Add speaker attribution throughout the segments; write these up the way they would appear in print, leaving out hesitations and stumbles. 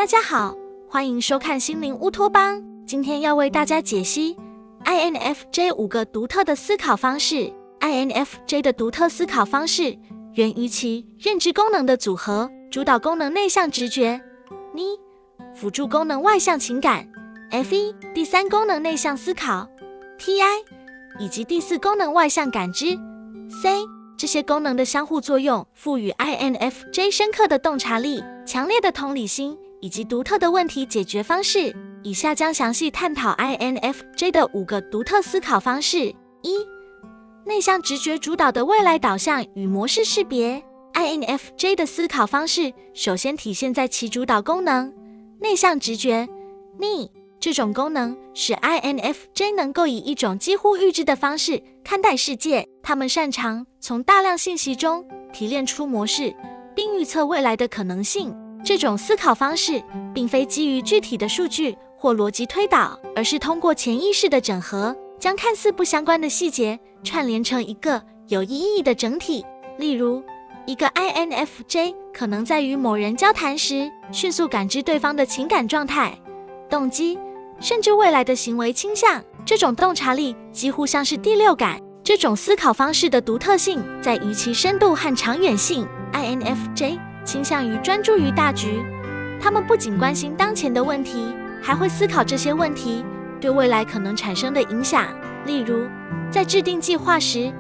Speaker 1: 大家好，欢迎收看心灵乌托邦。今天要为大家解析 INFJ 5个独特的思考方式。INFJ 的独特思考方式源于其认知功能的组合：主导功能内向直觉 ，N； 辅助功能外向情感 ，F； 第三功能内向思考 ，TI； 以及第四功能外向感知 ，C。这些功能的相互作用，赋予 INFJ 深刻的洞察力、强烈的同理心以及独特的问题解决方式。以下将详细探讨 INFJ 的5个独特思考方式。1、内向直觉主导的未来导向与模式识别。INFJ 的思考方式首先体现在其主导功能内向直觉 N。这种功能使 INFJ 能够以一种几乎预知的方式看待世界。他们擅长从大量信息中提炼出模式，并预测未来的可能性。这种思考方式并非基于具体的数据或逻辑推导，而是通过潜意识的整合，将看似不相关的细节串联成一个有意义的整体。例如，一个 INFJ 可能在与某人交谈时，迅速感知对方的情感状态、动机，甚至未来的行为倾向。这种洞察力几乎像是第六感。这种思考方式的独特性在于其深度和长远性。INFJ 倾向于专注于大局，他们不仅关心当前的问题，还会思考这些问题对未来可能产生的影响。例如，在制定计划时，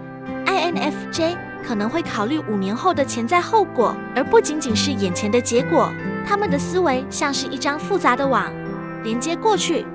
Speaker 1: INFJ 可能会考虑5年后的潜在后果，而不仅仅是眼前的结果。他们的思维像是一张复杂的网，连接过去、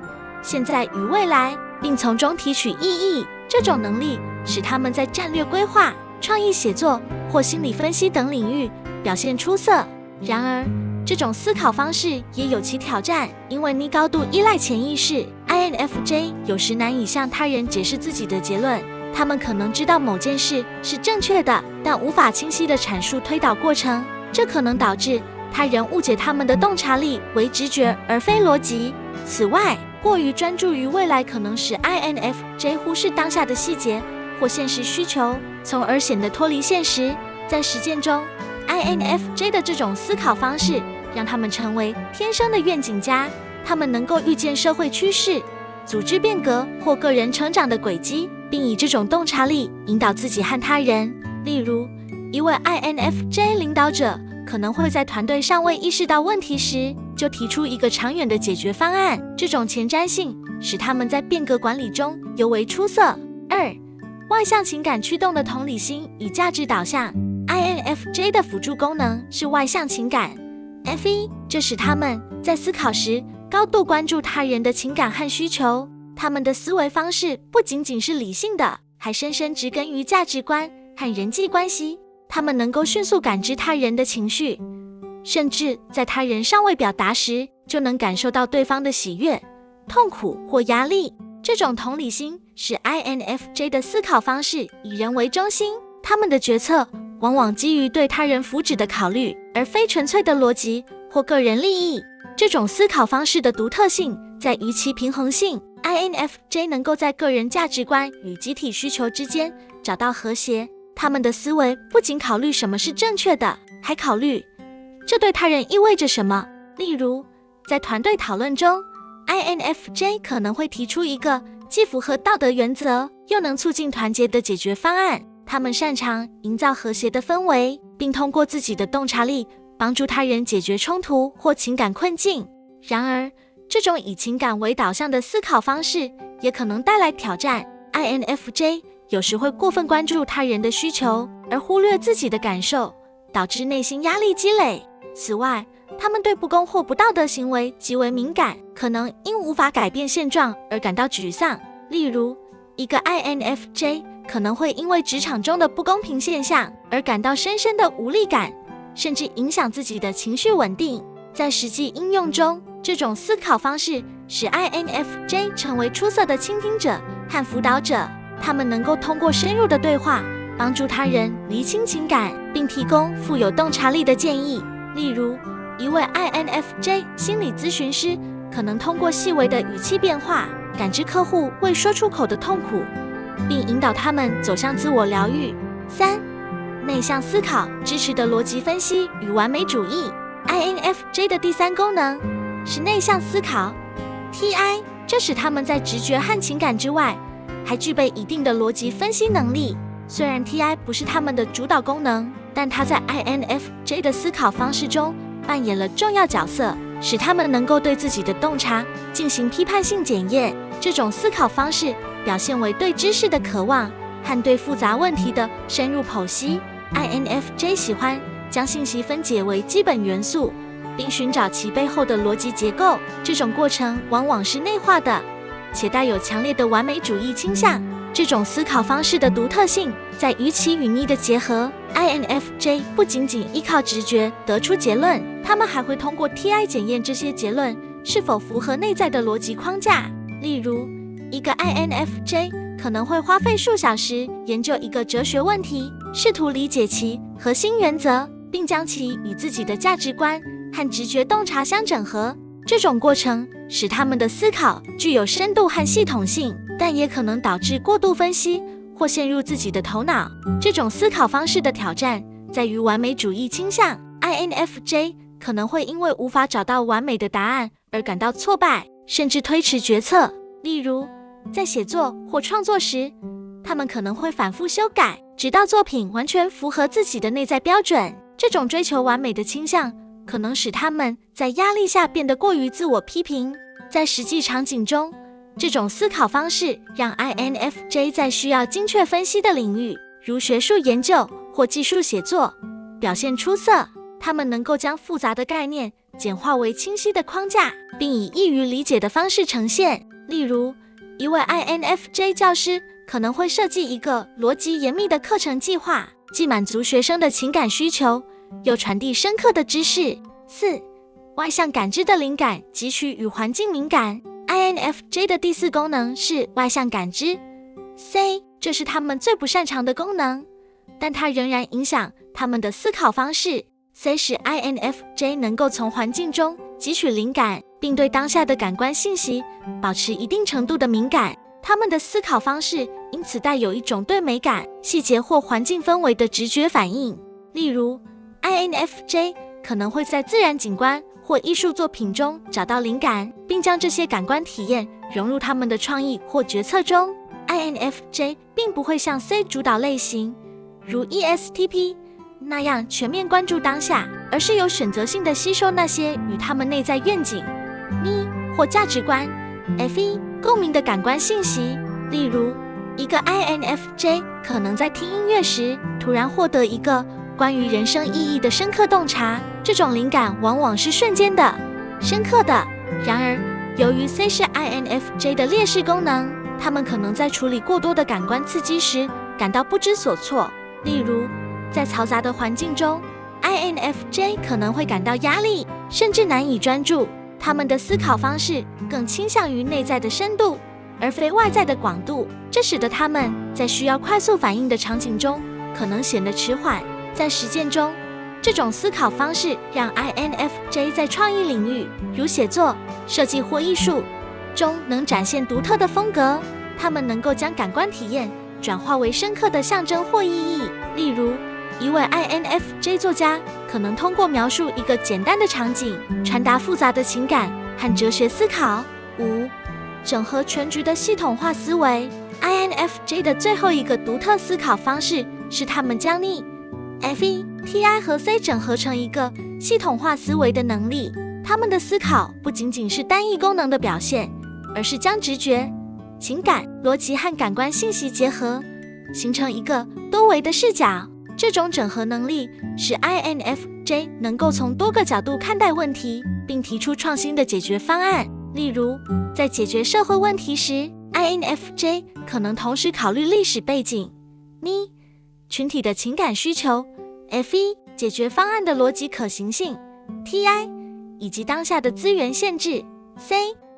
Speaker 1: 现在与未来，并从中提取意义。这种能力使他们在战略规划、创意写作或心理分析等领域表现出色。然而，这种思考方式也有其挑战，因为你高度依赖潜意识。INFJ 有时难以向他人解释自己的结论，他们可能知道某件事是正确的，但无法清晰地阐述推导过程，这可能导致他人误解他们的洞察力为直觉而非逻辑。此外，过于专注于未来可能使 INFJ 忽视当下的细节或现实需求，从而显得脱离现实。在实践中， INFJ 的这种思考方式让他们成为天生的愿景家，他们能够预见社会趋势、组织变革或个人成长的轨迹，并以这种洞察力引导自己和他人。例如，一位 INFJ 领导者可能会在团队尚未意识到问题时，就提出一个长远的解决方案。这种前瞻性使他们在变革管理中尤为出色。2、外向情感驱动的同理心与价值导向。INFJ 的辅助功能是外向情感 F1， 这使他们在思考时高度关注他人的情感和需求。他们的思维方式不仅仅是理性的，还深深植根于价值观和人际关系。他们能够迅速感知他人的情绪，甚至在他人尚未表达时，就能感受到对方的喜悦、痛苦或压力。这种同理心使 INFJ 的思考方式以人为中心，他们的决策往往基于对他人福祉的考虑，而非纯粹的逻辑或个人利益。这种思考方式的独特性在于其平衡性。INFJ 能够在个人价值观与集体需求之间找到和谐。他们的思维不仅考虑什么是正确的，还考虑这对他人意味着什么。例如，在团队讨论中， INFJ 可能会提出一个既符合道德原则，又能促进团结的解决方案。他们擅长营造和谐的氛围，并通过自己的洞察力帮助他人解决冲突或情感困境。然而，这种以情感为导向的思考方式也可能带来挑战。INFJ 有时会过分关注他人的需求，而忽略自己的感受，导致内心压力积累。此外，他们对不公或不道德行为极为敏感，可能因无法改变现状而感到沮丧。例如，一个 INFJ 可能会因为职场中的不公平现象而感到深深的无力感，甚至影响自己的情绪稳定。在实际应用中，这种思考方式使 INFJ 成为出色的倾听者和辅导者。他们能够通过深入的对话，帮助他人厘清情感，并提供富有洞察力的建议。例如，一位 INFJ 心理咨询师可能通过细微的语气变化，感知客户未说出口的痛苦，并引导他们走向自我疗愈。3、内向思考支持的逻辑分析与完美主义。INFJ 的第三功能是内向思考。TI 这使他们在直觉和情感之外，还具备一定的逻辑分析能力。虽然 TI 不是他们的主导功能，但它在 INFJ 的思考方式中扮演了重要角色，使他们能够对自己的洞察进行批判性检验。这种思考方式表现为对知识的渴望和对复杂问题的深入剖析。INFJ 喜欢将信息分解为基本元素，并寻找其背后的逻辑结构。这种过程往往是内化的，且带有强烈的完美主义倾向。这种思考方式的独特性在于其与逆的结合。INFJ 不仅仅依靠直觉得出结论，他们还会通过 TI 检验这些结论是否符合内在的逻辑框架。例如，一个 INFJ 可能会花费数小时研究一个哲学问题，试图理解其核心原则，并将其与自己的价值观和直觉洞察相整合。这种过程使他们的思考具有深度和系统性，但也可能导致过度分析或陷入自己的头脑。这种思考方式的挑战在于完美主义倾向。INFJ 可能会因为无法找到完美的答案而感到挫败，甚至推迟决策。例如，在写作或创作时，他们可能会反复修改，直到作品完全符合自己的内在标准。这种追求完美的倾向可能使他们在压力下变得过于自我批评。在实际场景中，这种思考方式让 INFJ 在需要精确分析的领域，如学术研究或技术写作，表现出色。他们能够将复杂的概念简化为清晰的框架，并以易于理解的方式呈现。例如，一位 INFJ 教师可能会设计一个逻辑严密的课程计划，既满足学生的情感需求，又传递深刻的知识。4. 外向感知的灵感汲取与环境敏感。INFJ 的第4功能是外向感知 C， 这是他们最不擅长的功能，但它仍然影响他们的思考方式。C 使 INFJ 能够从环境中汲取灵感，并对当下的感官信息保持一定程度的敏感。他们的思考方式因此带有一种对美感、细节或环境氛围的直觉反应。例如， INFJ 可能会在自然景观或艺术作品中找到灵感，并将这些感官体验融入他们的创意或决策中。INFJ 并不会像 C 主导类型，如 ESTP 那样全面关注当下，而是有选择性地吸收那些与他们内在愿景、或价值观 FE 共鸣的感官信息。例如，一个 INFJ 可能在听音乐时突然获得一个关于人生意义的深刻洞察，这种灵感往往是瞬间的、深刻的。然而，由于 C 是 INFJ 的劣势功能，他们可能在处理过多的感官刺激时感到不知所措。例如，在嘈杂的环境中， INFJ 可能会感到压力，甚至难以专注。他们的思考方式更倾向于内在的深度，而非外在的广度，这使得他们在需要快速反应的场景中可能显得迟缓。在实践中，这种思考方式让 INFJ 在创意领域，如写作、设计或艺术中能展现独特的风格。他们能够将感官体验转化为深刻的象征或意义。例如，一位 INFJ 作家可能通过描述一个简单的场景，传达复杂的情感和哲学思考。5. 整合全局的系统化思维。INFJ 的最后一个独特思考方式是他们将FE、TI 和 C 整合成一个系统化思维的能力。他们的思考不仅仅是单一功能的表现，而是将直觉、情感、逻辑和感官信息结合，形成一个多维的视角。这种整合能力使 INFJ 能够从多个角度看待问题，并提出创新的解决方案。例如，在解决社会问题时， INFJ 可能同时考虑历史背景、群体的情感需求、FE 解决方案的逻辑可行性、TI 以及当下的资源限制。C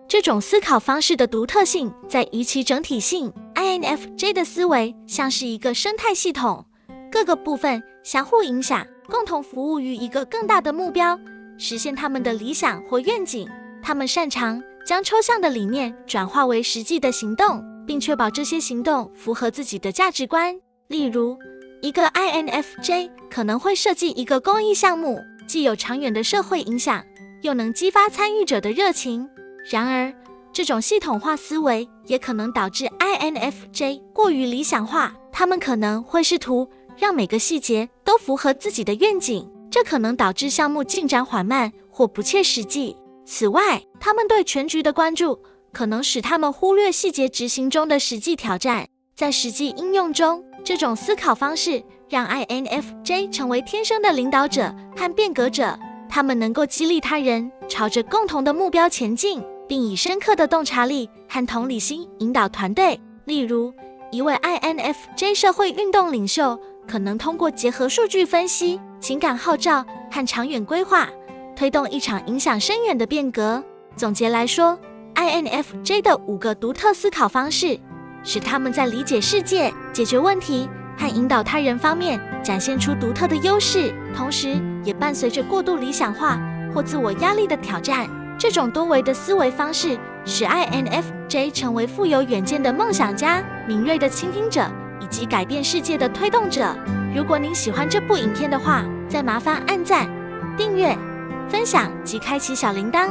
Speaker 1: 这种思考方式的独特性在于其整体性。INFJ 的思维像是一个生态系统，各个部分相互影响，共同服务于一个更大的目标，实现他们的理想或愿景。他们擅长将抽象的理念转化为实际的行动，并确保这些行动符合自己的价值观。例如，一个 INFJ 可能会设计一个公益项目，既有长远的社会影响，又能激发参与者的热情。然而，这种系统化思维也可能导致 INFJ 过于理想化，他们可能会试图让每个细节都符合自己的愿景，这可能导致项目进展缓慢或不切实际。此外，他们对全局的关注可能使他们忽略细节执行中的实际挑战。在实际应用中，这种思考方式让 INFJ 成为天生的领导者和变革者，他们能够激励他人朝着共同的目标前进，并以深刻的洞察力和同理心引导团队。例如，一位 INFJ 社会运动领袖可能通过结合数据分析、情感号召和长远规划，推动一场影响深远的变革。总结来说， INFJ 的5个独特思考方式，使他们在理解世界、解决问题和引导他人方面展现出独特的优势，同时也伴随着过度理想化或自我压力的挑战。这种多维的思维方式使 INFJ 成为富有远见的梦想家、敏锐的倾听者以及改变世界的推动者。如果您喜欢这部影片的话，再麻烦按赞、订阅、分享及开启小铃铛。